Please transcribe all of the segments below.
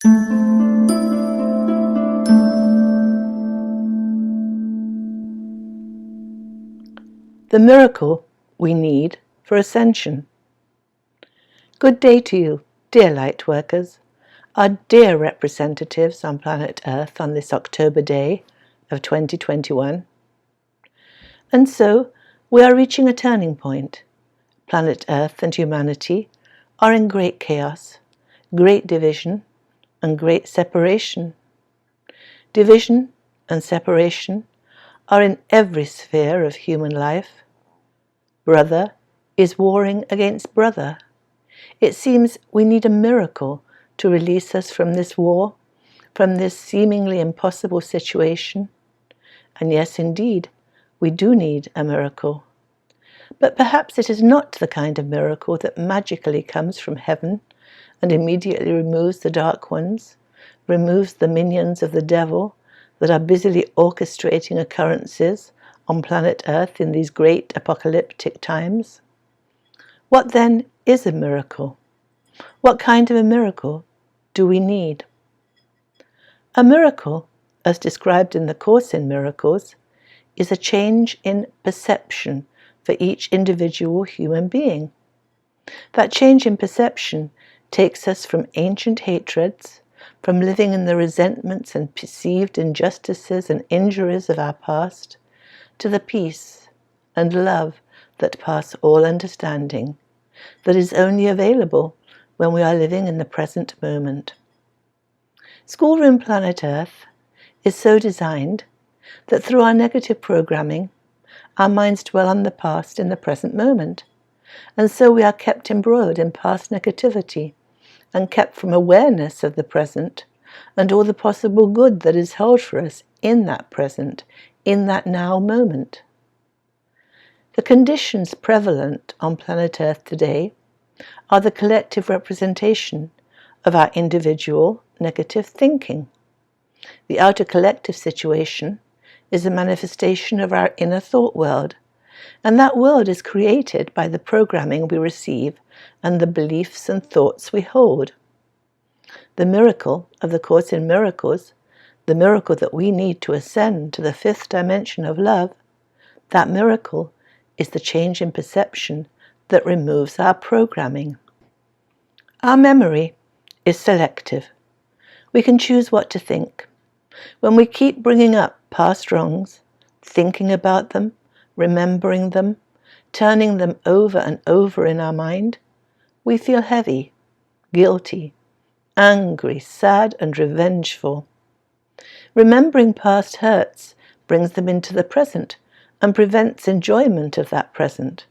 The miracle we need for ascension. Good day to you, dear light workers, our dear representatives on planet Earth on this October day of 2021. And so we are reaching a turning point. Planet Earth and humanity are in great chaos, great division, and great separation. Division and separation are in every sphere of human life. Brother is warring against brother. It seems we need a miracle to release us from this war, from this seemingly impossible situation. And yes, indeed, we do need a miracle. But perhaps it is not the kind of miracle that magically comes from heaven and immediately removes the dark ones, removes the minions of the devil that are busily orchestrating occurrences on planet Earth in these great apocalyptic times. What then is a miracle? What kind of a miracle do we need? A miracle, as described in the Course in Miracles, is a change in perception for each individual human being. That change in perception takes us from ancient hatreds, from living in the resentments and perceived injustices and injuries of our past, to the peace and love that pass all understanding, that is only available when we are living in the present moment. Schoolroom Planet Earth is so designed that through our negative programming, our minds dwell on the past in the present moment, and so we are kept embroiled in past negativity and kept from awareness of the present and all the possible good that is held for us in that present, in that now moment. The conditions prevalent on planet Earth today are the collective representation of our individual negative thinking. The outer collective situation is a manifestation of our inner thought world, and that world is created by the programming we receive and the beliefs and thoughts we hold. The miracle of the Course in Miracles, the miracle that we need to ascend to the fifth dimension of love, that miracle is the change in perception that removes our programming. Our memory is selective. We can choose what to think. When we keep bringing up past wrongs, thinking about them, remembering them, turning them over and over in our mind, we feel heavy, guilty, angry, sad, and revengeful. Remembering past hurts brings them into the present and prevents enjoyment of that present.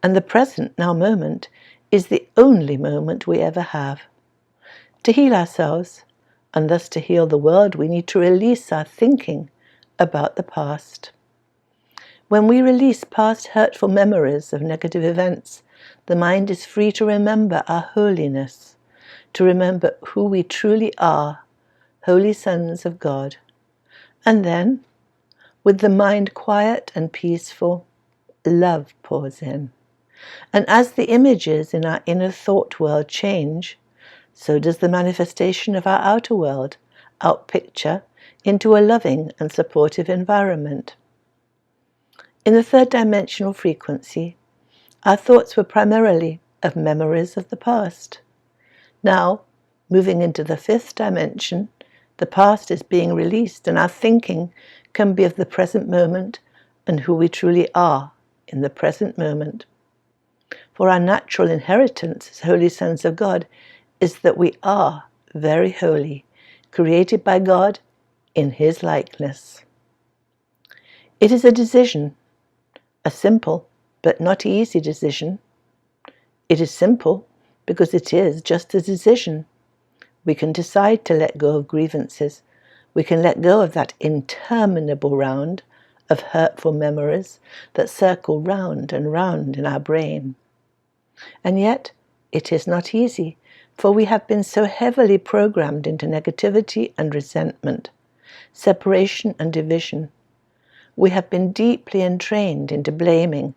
And the present now moment is the only moment we ever have. To heal ourselves, and thus to heal the world, we need to release our thinking about the past. When we release past hurtful memories of negative events, the mind is free to remember our holiness, to remember who we truly are, holy sons of God. And then, with the mind quiet and peaceful, love pours in. And as the images in our inner thought world change, so does the manifestation of our outer world outpicture into a loving and supportive environment. In the third dimensional frequency, our thoughts were primarily of memories of the past. Now, moving into the fifth dimension, the past is being released and our thinking can be of the present moment and who we truly are in the present moment. For our natural inheritance as holy sons of God is that we are very holy, created by God in His likeness. It is a decision, a simple but not easy decision. It is simple because it is just a decision. We can decide to let go of grievances. We can let go of that interminable round of hurtful memories that circle round and round in our brain. And yet, it is not easy, for we have been so heavily programmed into negativity and resentment, separation and division. We have been deeply entrained into blaming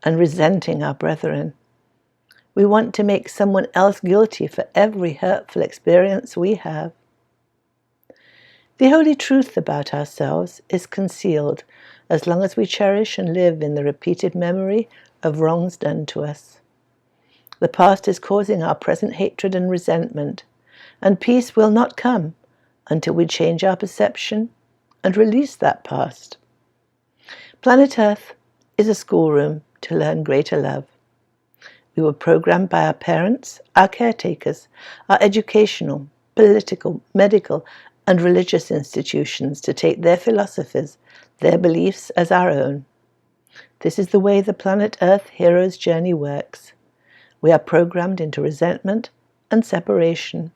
and resenting our brethren. We want to make someone else guilty for every hurtful experience we have. The holy truth about ourselves is concealed as long as we cherish and live in the repeated memory of wrongs done to us. The past is causing our present hatred and resentment, and peace will not come until we change our perception and release that past. Planet Earth is a schoolroom to learn greater love. We were programmed by our parents, our caretakers, our educational, political, medical, and religious institutions to take their philosophies, their beliefs as our own. This is the way the Planet Earth hero's journey works. We are programmed into resentment and separation.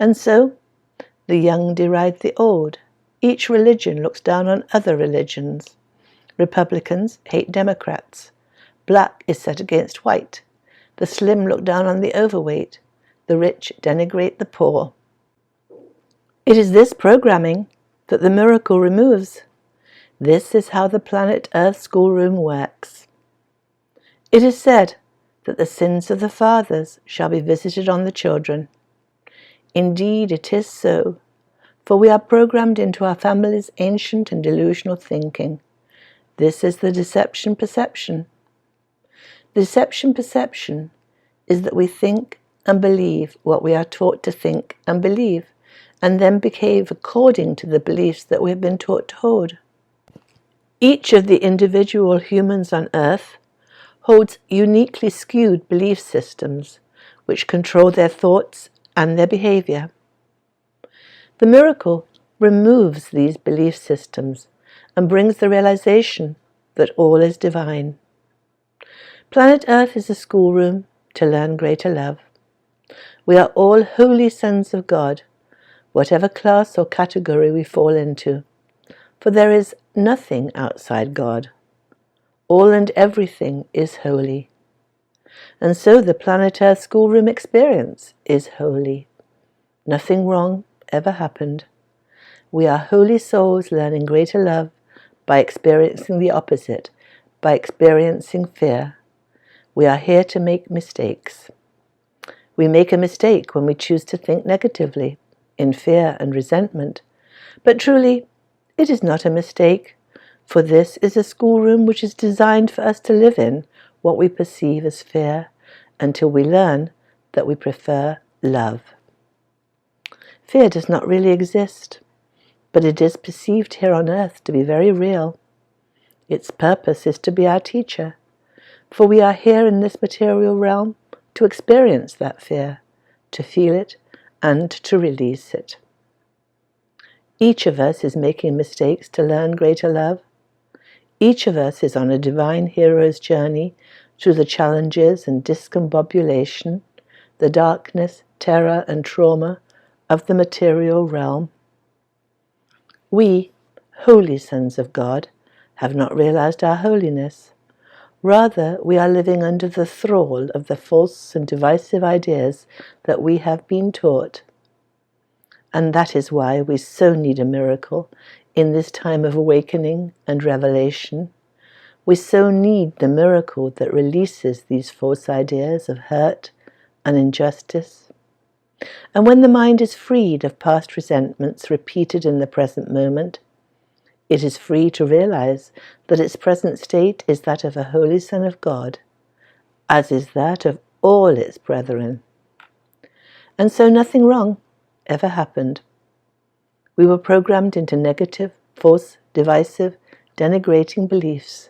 And so, the young deride the old. Each religion looks down on other religions. Republicans hate Democrats. Black is set against white. The slim look down on the overweight. The rich denigrate the poor. It is this programming that the miracle removes. This is how the Planet Earth schoolroom works. It is said that the sins of the fathers shall be visited on the children. Indeed, it is so, for we are programmed into our family's ancient and delusional thinking. This is the deception perception. The deception perception is that we think and believe what we are taught to think and believe, and then behave according to the beliefs that we have been taught to hold. Each of the individual humans on Earth holds uniquely skewed belief systems which control their thoughts and their behavior. The miracle removes these belief systems and brings the realization that all is divine. Planet Earth is a schoolroom to learn greater love. We are all holy sons of God, whatever class or category we fall into, for there is nothing outside God. All and everything is holy. And so the Planet Earth schoolroom experience is holy. Nothing wrong ever happened. We are holy souls learning greater love by experiencing the opposite, by experiencing fear. We are here to make mistakes. We make a mistake when we choose to think negatively, in fear and resentment. But truly, it is not a mistake, for this is a schoolroom which is designed for us to live in what we perceive as fear, until we learn that we prefer love. Fear does not really exist, but it is perceived here on earth to be very real. Its purpose is to be our teacher, for we are here in this material realm to experience that fear, to feel it, and to release it. Each of us is making mistakes to learn greater love. Each of us is on a divine hero's journey through the challenges and discombobulation, the darkness, terror, and trauma of the material realm. We, holy sons of God, have not realized our holiness. Rather, we are living under the thrall of the false and divisive ideas that we have been taught. And that is why we so need a miracle in this time of awakening and revelation. We so need the miracle that releases these false ideas of hurt and injustice. And when the mind is freed of past resentments repeated in the present moment, it is free to realize that its present state is that of a holy Son of God, as is that of all its brethren. And so nothing wrong ever happened. We were programmed into negative, false, divisive, denigrating beliefs.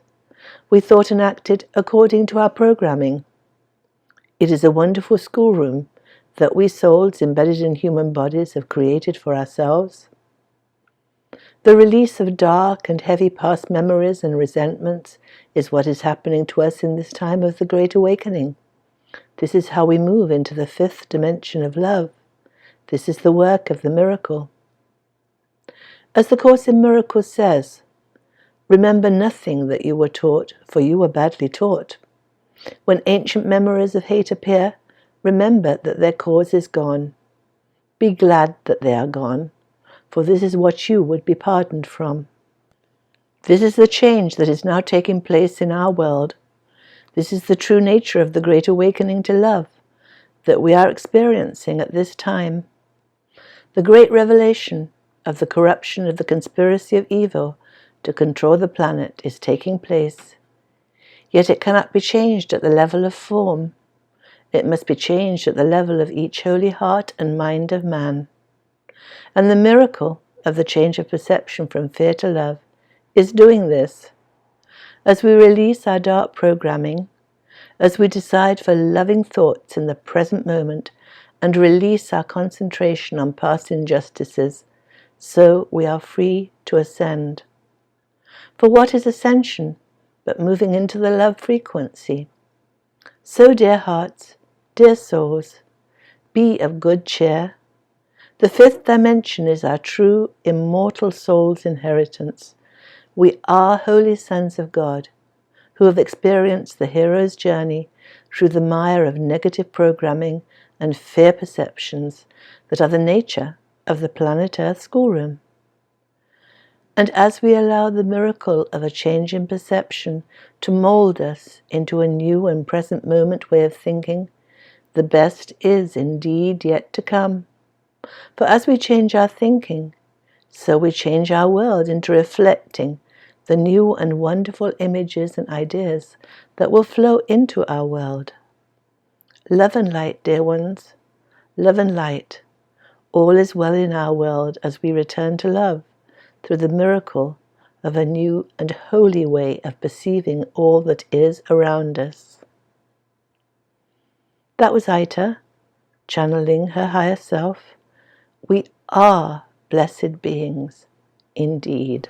We thought and acted according to our programming. It is a wonderful schoolroom that we souls embedded in human bodies have created for ourselves. The release of dark and heavy past memories and resentments is what is happening to us in this time of the Great Awakening. This is how we move into the fifth dimension of love. This is the work of the miracle. As the Course in Miracles says, remember nothing that you were taught, for you were badly taught. When ancient memories of hate appear, remember that their cause is gone. Be glad that they are gone, for this is what you would be pardoned from. This is the change that is now taking place in our world. This is the true nature of the great awakening to love that we are experiencing at this time. The great revelation of the corruption of the conspiracy of evil to control the planet is taking place. Yet it cannot be changed at the level of form. It must be changed at the level of each holy heart and mind of man. And the miracle of the change of perception from fear to love is doing this. As we release our dark programming, as we decide for loving thoughts in the present moment and release our concentration on past injustices, so we are free to ascend. For what is ascension but moving into the love frequency? So, dear hearts, dear souls, be of good cheer. The fifth dimension is our true, immortal soul's inheritance. We are holy sons of God who have experienced the hero's journey through the mire of negative programming and fear perceptions that are the nature of the planet Earth schoolroom. And as we allow the miracle of a change in perception to mold us into a new and present moment way of thinking, the best is indeed yet to come. For as we change our thinking, so we change our world into reflecting the new and wonderful images and ideas that will flow into our world. Love and light, dear ones, love and light. All is well in our world as we return to love through the miracle of a new and holy way of perceiving all that is around us. That was Aita, channeling her higher self. We are blessed beings, indeed.